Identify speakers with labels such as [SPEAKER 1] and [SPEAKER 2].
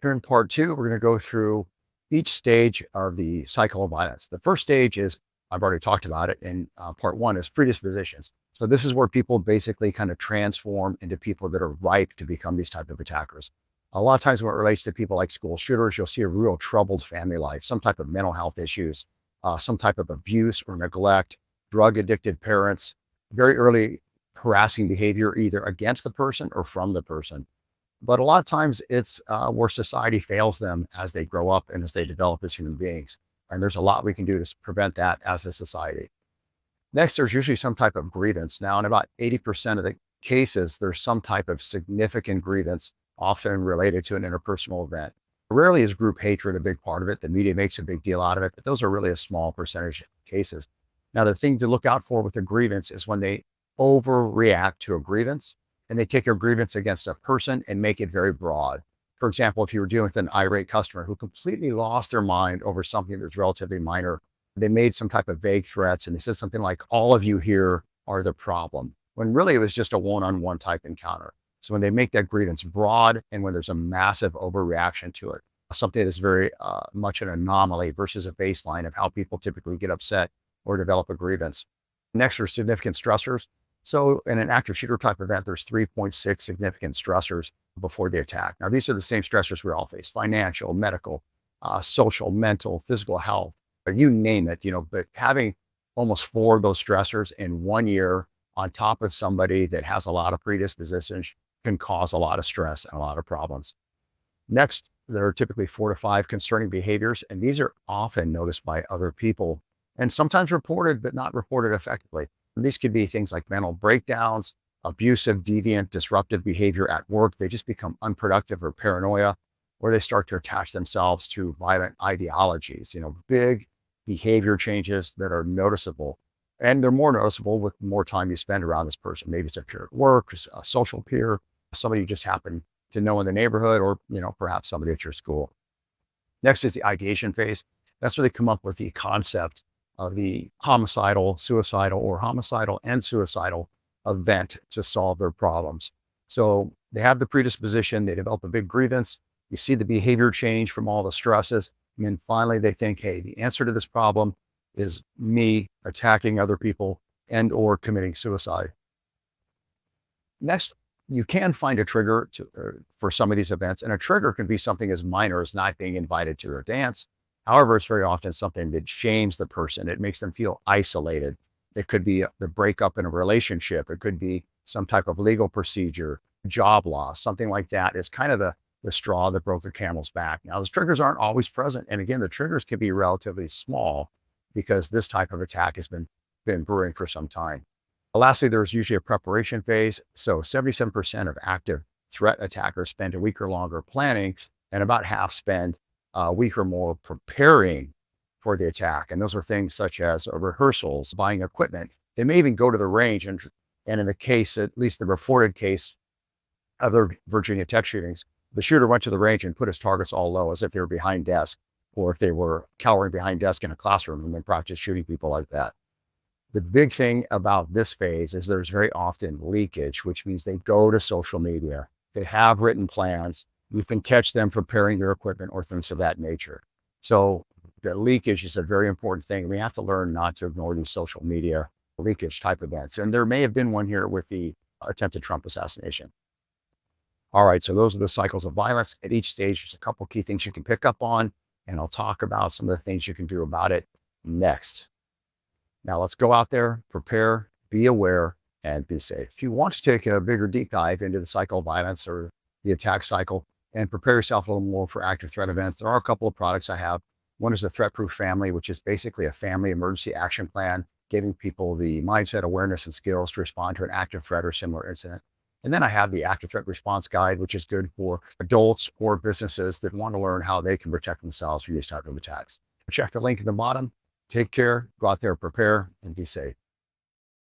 [SPEAKER 1] Here in part two, we're going to go through each stage of the cycle of violence. The first stage is, I've already talked about it in part one, is predispositions. So this is where people basically kind of transform into people that are ripe to become these type of attackers. A lot of times when it relates to people like school shooters, you'll see a real troubled family life, some type of mental health issues, some type of abuse or neglect, drug addicted parents, very early harassing behavior, either against the person or from the person. But a lot of times it's where society fails them as they grow up and as they develop as human beings. And there's a lot we can do to prevent that as a society. Next, there's usually some type of grievance. Now, in about 80% of the cases, there's some type of significant grievance, often related to an interpersonal event. Rarely is group hatred a big part of it. The media makes a big deal out of it, but those are really a small percentage of cases. Now, the thing to look out for with a grievance is when they overreact to a grievance and they take a grievance against a person and make it very broad. For example, if you were dealing with an irate customer who completely lost their mind over something that's relatively minor, they made some type of vague threats and they said something like, all of you here are the problem, when really it was just a one-on-one type encounter. So when they make that grievance broad and when there's a massive overreaction to it, something that is very much an anomaly versus a baseline of how people typically get upset or develop a grievance. Next are significant stressors. So in an active shooter type event, there's 3.6 significant stressors before the attack. Now, these are the same stressors we all face: financial, medical, social, mental, physical health, you name it, but having almost 4 of those stressors in 1 year on top of somebody that has a lot of predispositions can cause a lot of stress and a lot of problems. Next, there are typically 4 to 5 concerning behaviors, and these are often noticed by other people and sometimes reported, but not reported effectively. These could be things like mental breakdowns, abusive, deviant, disruptive behavior at work. They just become unproductive or paranoia, or they start to attach themselves to violent ideologies, big behavior changes that are noticeable. And they're more noticeable with more time you spend around this person. Maybe it's a peer at work, a social peer, somebody you just happen to know in the neighborhood, or, perhaps somebody at your school. Next is the ideation phase. That's where they come up with the concept of the homicidal, suicidal, or homicidal and suicidal event to solve their problems. So they have the predisposition, they develop a big grievance, you see the behavior change from all the stresses, and then finally they think, hey, the answer to this problem is me attacking other people and or committing suicide. Next, you can find a trigger for some of these events, and a trigger can be something as minor as not being invited to a dance. However, it's very often something that shames the person. It makes them feel isolated. It could be the breakup in a relationship. It could be some type of legal procedure, job loss, something like that is kind of the straw that broke the camel's back. Now, those triggers aren't always present. And again, the triggers can be relatively small because this type of attack has been brewing for some time. Lastly, there's usually a preparation phase. So 77% of active threat attackers spend a week or longer planning, and about half spend a week or more preparing for the attack. And those are things such as rehearsals, buying equipment. They may even go to the range. And in the case, at least the reported case of the Virginia Tech shootings, the shooter went to the range and put his targets all low as if they were behind desk, or if they were cowering behind desk in a classroom, and then practiced shooting people like that. The big thing about this phase is there's very often leakage, which means they go to social media. They have written plans. You can catch them preparing their equipment or things of that nature. So the leakage is a very important thing. We have to learn not to ignore these social media leakage type events. And there may have been one here with the attempted Trump assassination. All right, so those are the cycles of violence. At each stage, there's a couple key things you can pick up on, and I'll talk about some of the things you can do about it next. Now let's go out there, prepare, be aware, and be safe. If you want to take a bigger deep dive into the cycle of violence or the attack cycle and prepare yourself a little more for active threat events, there are a couple of products I have. One is the Threat Proof Family, which is basically a family emergency action plan, giving people the mindset, awareness, and skills to respond to an active threat or similar incident. And then I have the Active Threat Response Guide, which is good for adults or businesses that want to learn how they can protect themselves from these type of attacks. Check the link in the bottom. Take care, go out there, prepare, and be safe.